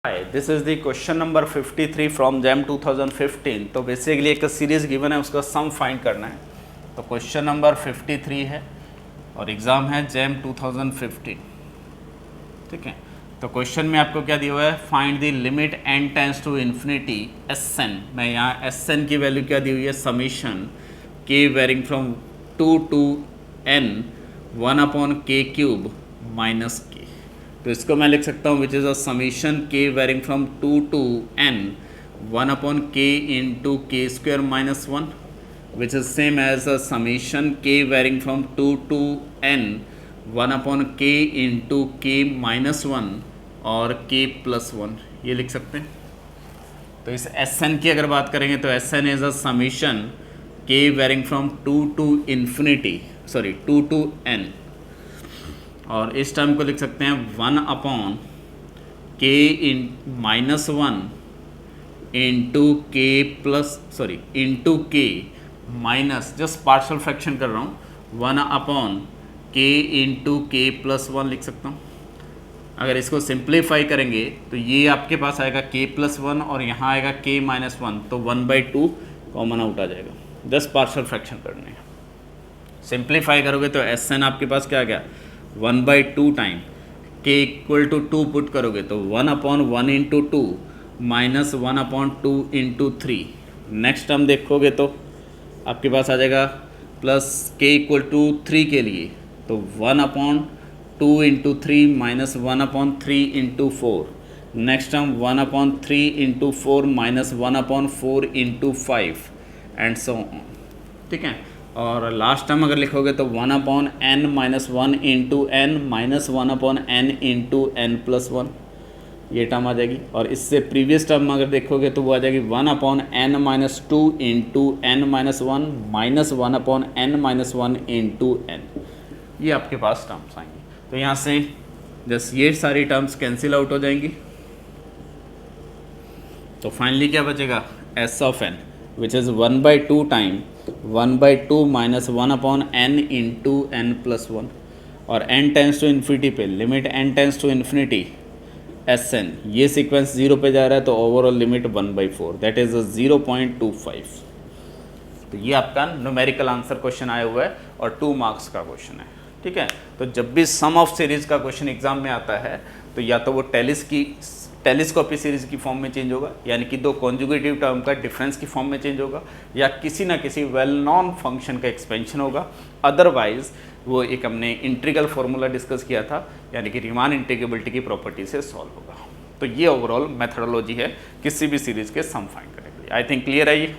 Hi, this is the question number 53 from JAM 2015। तो basically एक series given है, उसका सम फाइंड करना है। तो क्वेश्चन नंबर 53 है और एग्ज़ाम है JAM 2015। ठीक है, तो क्वेश्चन में आपको क्या दिया हुआ है, find the limit n tends to infinity Sn। मैं यहाँ Sn की वैल्यू क्या दी हुई है, summation k varying from 2 to n 1/k³ minus k। तो इसको मैं लिख सकता हूँ which is a summation k varying from 2 to n 1/k into k² minus 1 which is same as a summation k varying from 2 to n 1/k into k minus 1 और k plus 1, ये लिख सकते हैं। तो इस Sn की अगर बात करेंगे तो Sn is a summation k varying from 2 to infinity 2 to n, और इस टर्म को लिख सकते हैं 1/k इन minus 1 into k minus, just partial fraction कर रहा हूँ, 1/k इंटू k प्लस 1 लिख सकता हूँ। अगर इसको सिंप्लीफाई करेंगे तो ये आपके पास आएगा k प्लस 1 और यहाँ आएगा k माइनस 1, तो 1/2 कॉमन आउट आ जाएगा। जस्ट पार्शियल फ्रैक्शन करने हैं, सिंप्लीफाई करोगे तो Sn आपके पास क्या आ गया, 1/2 time k equal to 2 put करोगे तो 1/1 into 2 minus 1/2 into 3। Next term देखोगे तो आपके पास आ जाएगा प्लस k इक्वल टू 3 के लिए तो 1/2 into 3 minus 1/3 into 4। Next term 1/3 into 4 minus 1/4 into 5 and so on. ठीक है, और लास्ट टर्म अगर लिखोगे तो 1/n minus 1 into n minus 1/n into n plus 1, ये टर्म आ जाएगी। और इससे प्रीवियस टर्म अगर देखोगे तो वो आ जाएगी 1/n minus 2 into n minus 1 minus 1/n minus 1 into n, ये आपके पास टर्म्स आएंगी। तो यहाँ से जस्ट ये सारी टर्म्स कैंसिल आउट हो जाएंगी, तो फाइनली क्या बचेगा, s of n which is 1/2 time 1/2 minus 1/n into n plus 1, और n टेंस टू इन्फिनिटी पे limit n tends to infinity Sn, ये सीक्वेंस 0 पे जा रहा है तो ओवरऑल लिमिट 1/4 दैट इज़ 0.25। तो ये आपका न्यूमेरिकल आंसर क्वेश्चन आया हुआ है और 2 मार्क्स का क्वेश्चन है। ठीक है, तो जब भी सम ऑफ सीरीज का क्वेश्चन एग्जाम में आता है तो या तो वो टेलीस्कोपी सीरीज की फॉर्म में चेंज होगा, यानी कि दो कॉन्जुगेटिव टर्म का डिफरेंस की फॉर्म में चेंज होगा, या किसी ना किसी वेल नॉन फंक्शन का एक्सपेंशन होगा। अदरवाइज वो एक हमने इंटीग्रल फार्मूला डिस्कस किया था, यानी कि रीमान इंटीग्रेबिलिटी की प्रॉपर्टी से सॉल्व होगा। तो ये ओवरऑल मेथडोलॉजी है किसी भी सीरीज के सम फाइंड करने के लिए। आई थिंक क्लियर है ये।